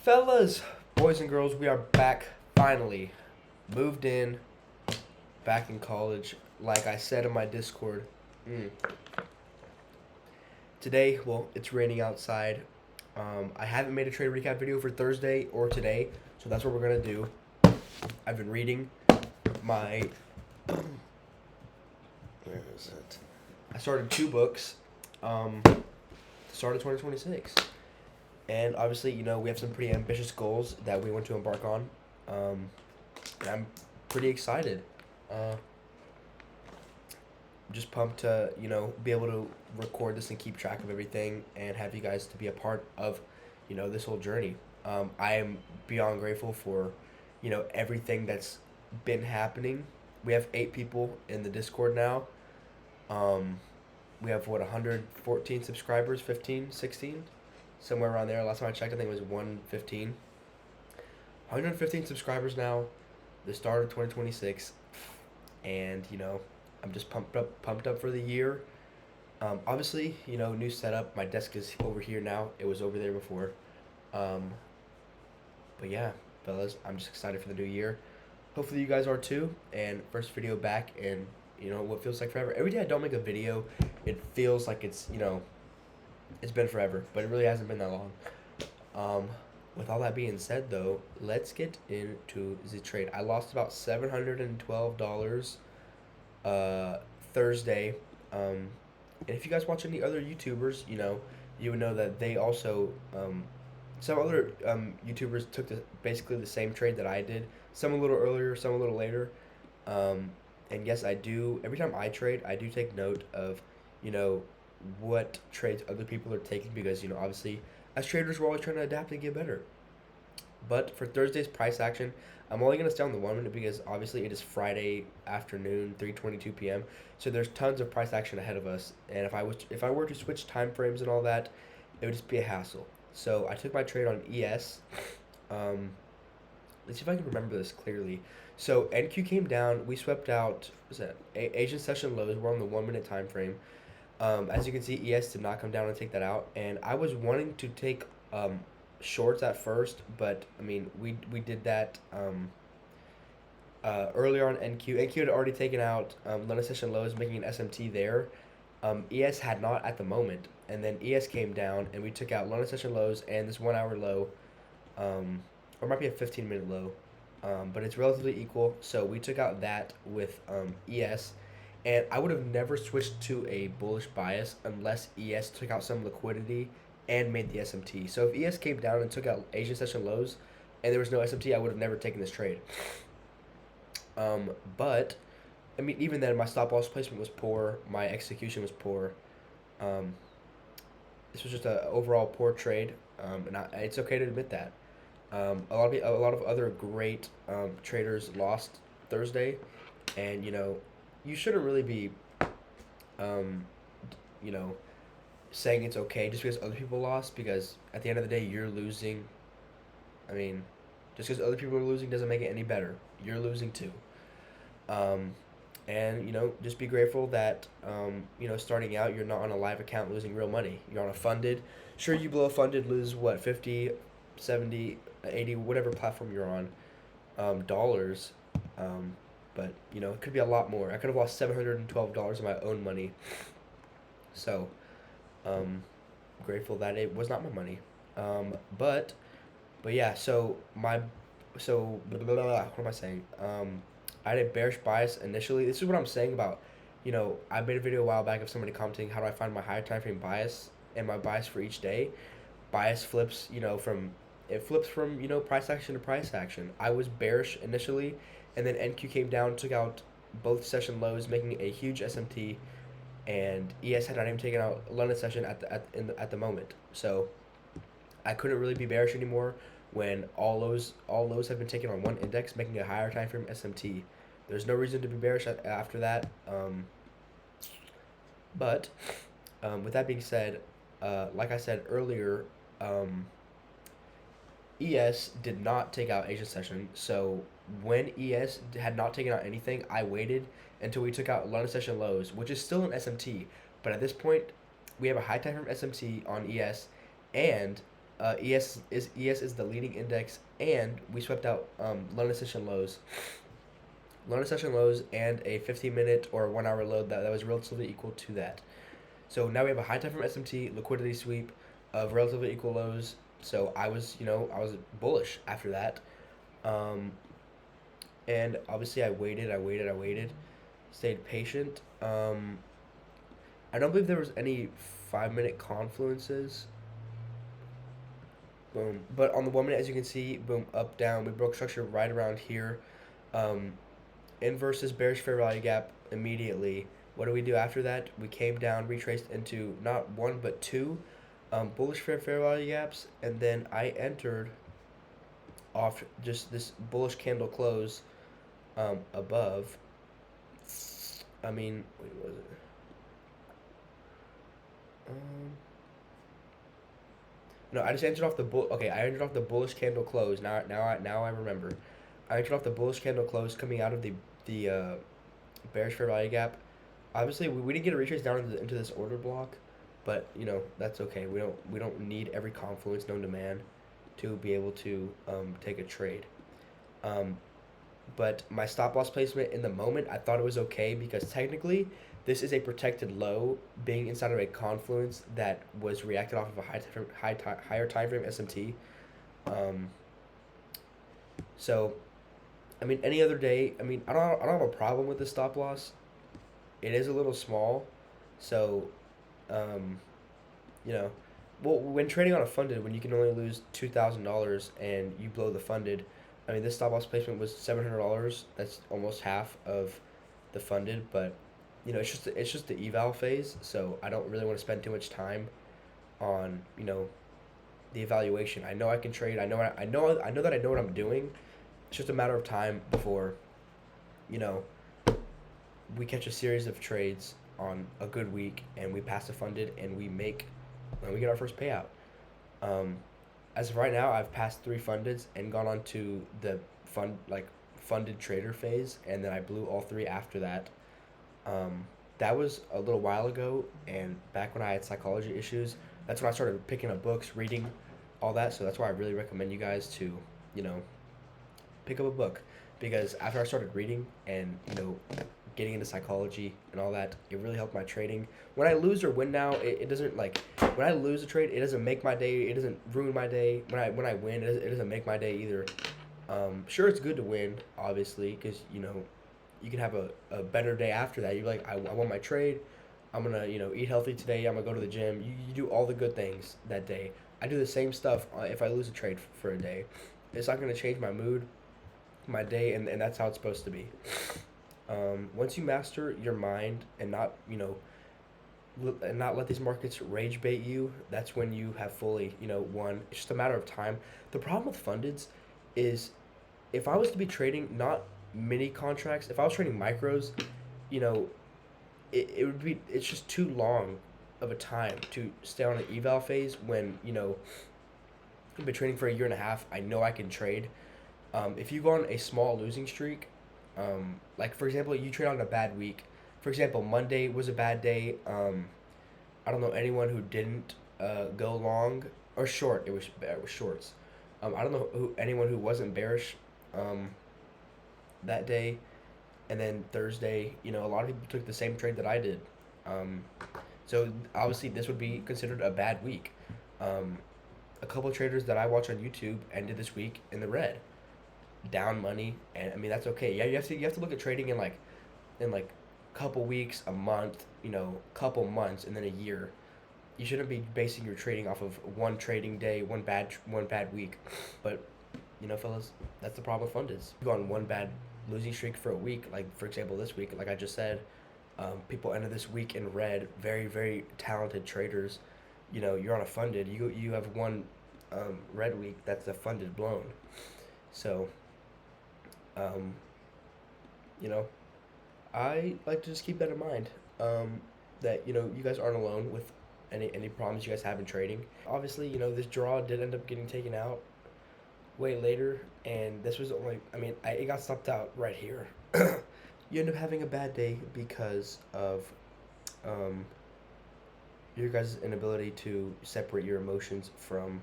Fellas, boys and girls, we are back finally. Moved in, back in college. Like I said in my Discord. Mm. Today, well, it's raining outside. I haven't made a trade recap video for Thursday or today, so that's what we're gonna do. I've been reading my. Where is it? I started 2 books. Start of 2026. And obviously, we have some pretty ambitious goals that we want to embark on. And I'm pretty excited. I'm just pumped to, be able to record this and keep track of everything and have you guys to be a part of, this whole journey. I am beyond grateful for, everything that's been happening. We have 8 people in the Discord now. We have, 114 subscribers, 15, 16? Somewhere around there. Last time I checked, I think it was 115. 115 subscribers now. The start of 2026, and I'm just pumped up for the year. Obviously, new setup. My desk is over here now. It was over there before. But yeah, fellas, I'm just excited for the new year. Hopefully, you guys are too. And first video back, and what feels like forever. Every day I don't make a video, it feels like it's it's been forever, but it really hasn't been that long. With all that being said, though, let's get into the trade. I lost about $712 Thursday. And if you guys watch any other YouTubers, you would know that they also, some other YouTubers took basically the same trade that I did. Some a little earlier, some a little later. And yes, I do. Every time I trade, I do take note of, what trades other people are taking because, obviously, as traders, we're always trying to adapt and get better. But for Thursday's price action, I'm only going to stay on the 1 minute because, obviously, it is Friday afternoon, 3:22 p.m. So there's tons of price action ahead of us. And if I were to switch time frames and all that, it would just be a hassle. So I took my trade on ES. Let's see if I can remember this clearly. So NQ came down. We swept out, what's that? Asian session lows. We're on the 1 minute time frame. As you can see, ES did not come down and take that out. And I was wanting to take shorts at first, but, we did that earlier on NQ. NQ had already taken out London session lows, making an SMT there. ES had not at the moment. And then ES came down, and we took out London session lows and this 1 hour low. Or it might be a 15-minute low. But it's relatively equal. So we took out that with ES. And I would have never switched to a bullish bias unless ES took out some liquidity and made the SMT. So if ES came down and took out Asian session lows and there was no SMT, I would have never taken this trade. But, even then, my stop loss placement was poor. My execution was poor. This was just an overall poor trade, and it's okay to admit that. A lot of other great traders lost Thursday, and you shouldn't really be, saying it's okay just because other people lost, because at the end of the day, you're losing. Just because other people are losing doesn't make it any better. You're losing too. And, just be grateful that, starting out, you're not on a live account losing real money. You're on a funded. Sure, you blow a funded, lose, 50, 70, 80, whatever platform you're on, dollars. But, it could be a lot more. I could have lost $712 of my own money. So, grateful that it was not my money. But yeah, what am I saying? I had a bearish bias initially. This is what I'm saying about, I made a video a while back of somebody commenting, how do I find my higher time frame bias and my bias for each day. Bias flips, from price action to price action. I was bearish initially, and then NQ came down, took out both session lows, making a huge SMT, and ES had not even taken out London session at the moment. So I couldn't really be bearish anymore when all lows have been taken on one index, making a higher time frame SMT. There's no reason to be bearish after that. But with that being said, like I said earlier, ES did not take out Asian session. So when ES had not taken out anything, I waited until we took out London session lows, which is still an SMT. But at this point, we have a high time frame SMT on ES, and ES is the leading index, and we swept out London session lows. London session lows and a 15-minute or 1 hour low that was relatively equal to that. So now we have a high time from SMT liquidity sweep of relatively equal lows. So I was bullish after that, um, and obviously I waited, stayed patient. I don't believe there was any 5 minute confluences. Boom. But on the 1 minute, as you can see, boom, up, down. We broke structure right around here. Um, Inverses bearish fair value gap immediately. What do we do after that? We came down, retraced into not one but two bullish fair value gaps, and then I entered off just this bullish candle close above. I mean, wait, what was it? Um, no, I just entered off the bull. Okay, I entered off the bullish candle close. Now I remember. I entered off the bullish candle close coming out of the bearish fair value gap. Obviously, we didn't get a retrace down into this order block, but that's okay. We don't need every confluence known to man to be able to take a trade. Um, but my stop loss placement in the moment, I thought it was okay because technically this is a protected low being inside of a confluence that was reacted off of a higher time frame SMT. Um, so I mean, any other day, I mean, I don't have a problem with the stop loss. It is a little small, so um, you know, well, when trading on a funded, when you can only lose $2,000 and you blow the funded, I mean, this stop loss placement was $700. That's almost half of the funded, but it's just the eval phase, so I don't really want to spend too much time on the evaluation. I know I can trade. I know that I know what I'm doing. It's just a matter of time before, you know, we catch a series of trades on a good week and we pass the funded and we get our first payout. Um, as of right now, I've passed three fundeds and gone on to the funded trader phase, and then I blew all three after that. Um, that was a little while ago, and back when I had psychology issues, that's when I started picking up books, reading, all that. So that's why I really recommend you guys to, you know, pick up a book, because after I started reading and getting into psychology and all that, it really helped my trading. When I lose or win now, it doesn't like when I lose a trade, it doesn't make my day. It doesn't ruin my day. When I win, it doesn't make my day either. Sure, it's good to win, obviously, because you can have a better day after that. You're like, I won my trade. I'm gonna eat healthy today. I'm gonna go to the gym. You do all the good things that day. I do the same stuff if I lose a trade for a day. It's not gonna change my mood, my day, and that's how it's supposed to be. Once you master your mind and not let these markets rage bait you, that's when you have fully won. It's just a matter of time. The problem with fundeds is, if I was to be trading not mini contracts, if I was trading micros, you know, it's just too long of a time to stay on an eval phase when I've been trading for a year and a half. I know I can trade. If you go on a small losing streak, like for example, you trade on a bad week. For example, Monday was a bad day. I don't know anyone who didn't go long or short. It was shorts. I don't know anyone who wasn't bearish that day. And then Thursday, a lot of people took the same trade that I did. Um, so obviously this would be considered a bad week. A couple of traders that I watch on YouTube ended this week in the red, down money, and I mean that's okay. Yeah, you have to look at trading in like couple weeks, a month, couple months, and then a year. You shouldn't be basing your trading off of one trading day, one bad week. But fellas, that's the problem with fundeds. You go on one bad losing streak for a week, like for example this week, like I just said, people ended this week in red. Very very talented traders. You're on a funded. You have one red week. That's the funded blown. So, um, you know, I like to just keep that in mind. That you guys aren't alone with any problems you guys have in trading. Obviously, this draw did end up getting taken out way later, and this was only. I mean, it got stopped out right here. You end up having a bad day because of um, your guys' inability to separate your emotions from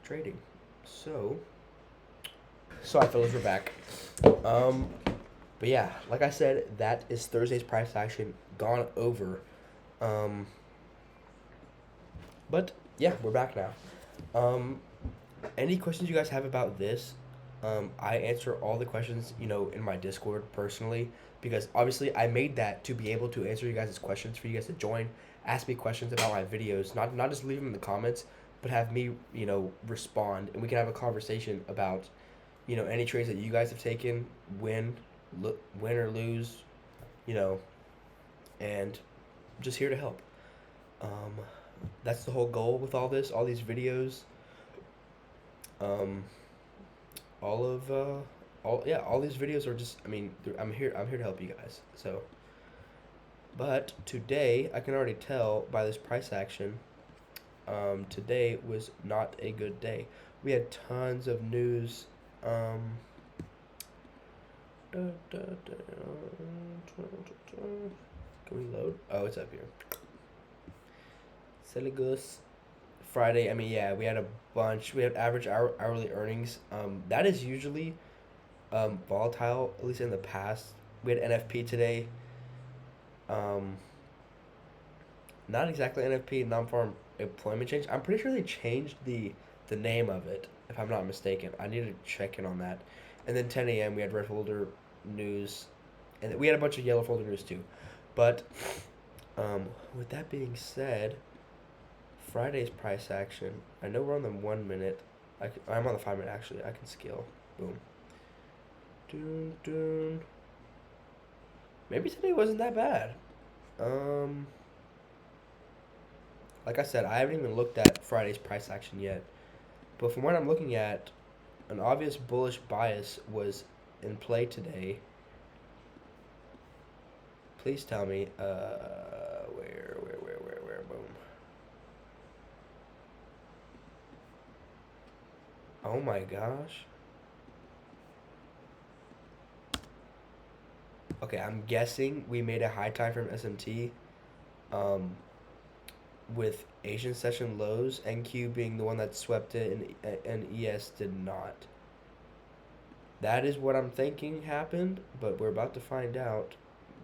trading. So, sorry, fellas, we're back. But yeah, like I said, that is Thursday's price action gone over. Um, but yeah, we're back now. Any questions you guys have about this? I answer all the questions, in my Discord personally, because obviously I made that to be able to answer you guys' questions, for you guys to join, ask me questions about my videos, not just leave them in the comments, but have me, respond, and we can have a conversation about, any trades that you guys have taken, win, win or lose, you know, and just here to help. Um, that's the whole goal with all these videos. Um, all of all these videos are just. I mean, I'm here to help you guys. So, but today I can already tell by this price action. Today was not a good day. We had tons of news. Um, Can we load? Oh, it's up here. Seligus. Friday. I mean, yeah, we had a bunch. We had average hourly earnings. That is usually volatile, at least in the past. We had NFP today. Um, Not exactly NFP, non-farm employment change. I'm pretty sure they changed the name of it, if I'm not mistaken. I need to check in on that. And then 10 a.m. we had red folder news, and we had a bunch of yellow folder news too. But with that being said, Friday's price action. I know we're on the 1 minute. I'm on the 5 minute actually. I can scale. Boom. Dun, dun. Maybe today wasn't that bad. Like I said, I haven't even looked at Friday's price action yet. But from what I'm looking at, an obvious bullish bias was in play today. Please tell me, where, boom. Oh my gosh. Okay, I'm guessing we made a high time from SMT, with Asian session lows, NQ being the one that swept it, and ES did not. That is what I'm thinking happened, but we're about to find out.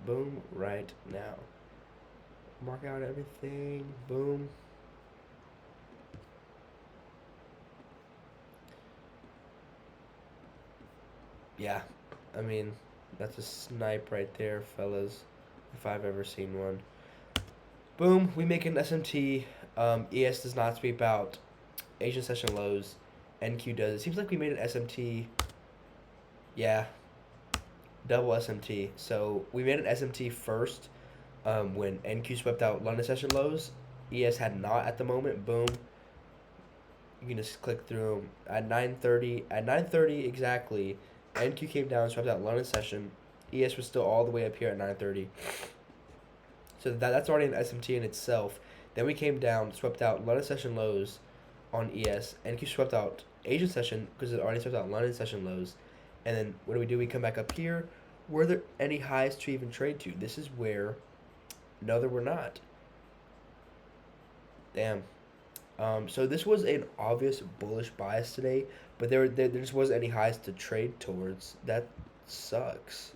Boom, right now. Mark out everything. Boom. Yeah, I mean, that's a snipe right there, fellas, if I've ever seen one. Boom, we make an SMT. ES does not sweep out Asian session lows. NQ does. It seems like we made an SMT. Yeah, double SMT. So we made an SMT first, when NQ swept out London session lows. ES had not at the moment. Boom. You can just click through them. At 9:30. At 9:30 exactly, NQ came down, swept out London session. ES was still all the way up here at 9:30. So that's already an SMT in itself. Then we came down, swept out London session lows on ES. NQ swept out Asian session because it already swept out London session lows. And then what do? We come back up here. Were there any highs to even trade to? This is where, no, there were not. Damn. So this was an obvious bullish bias today, but there just wasn't any highs to trade towards. That sucks.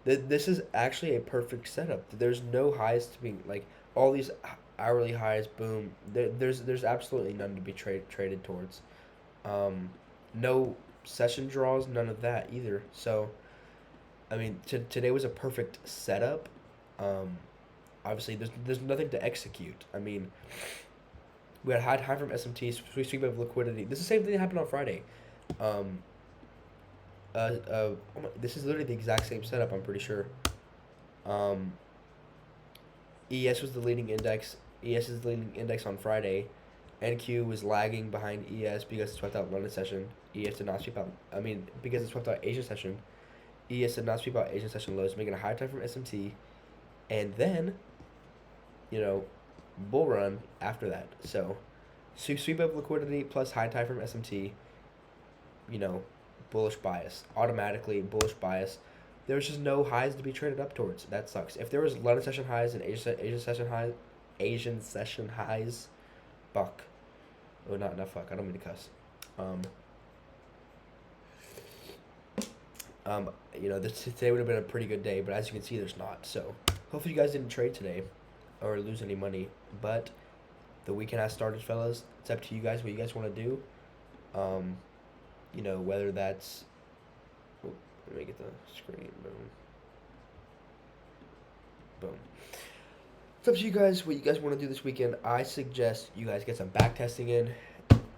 This is actually a perfect setup. There's no highs to be like all these hourly highs. Boom. There's absolutely none to be traded towards. No session draws. None of that either. So, I mean, today was a perfect setup. Obviously, there's nothing to execute. I mean, we had high from SMT. We sweep of liquidity. This is the same thing that happened on Friday. This is literally the exact same setup, I'm pretty sure. ES was the leading index. ES is the leading index on Friday. NQ was lagging behind ES because it swept out London session. ES did not sweep out. I mean, because it swept out Asian session. ES did not sweep out Asian session lows, making a high time from SMT. And then, bull run after that. So, sweep of liquidity plus high time from SMT. Bullish bias, automatically bullish bias. There's just no highs to be traded up towards. That sucks. If there was London session highs and Asian session highs, fuck. Oh, not fuck. I don't mean to cuss. Um, today would have been a pretty good day, but as you can see, there's not. So hopefully you guys didn't trade today or lose any money. But the weekend has started, fellas. It's up to you guys what you guys want to do. Whether that's. Oh, let me get the screen. Boom. Boom. It's up to you guys what you guys want to do this weekend. I suggest you guys get some back testing in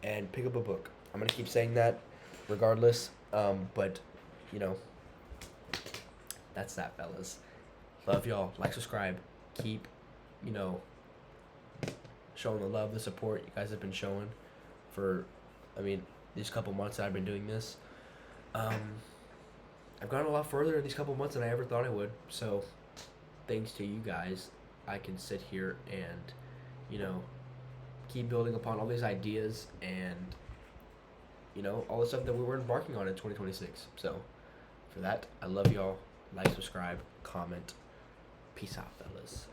and pick up a book. I'm gonna keep saying that, regardless. But you know, that's that, fellas. Love y'all. Like, subscribe. Keep, showing the love, the support you guys have been showing for, these couple months that I've been doing this. I've gone a lot further in these couple months than I ever thought I would. So, thanks to you guys, I can sit here and, keep building upon all these ideas and, all the stuff that we were embarking on in 2026. So, for that, I love y'all. Like, subscribe, comment. Peace out, fellas.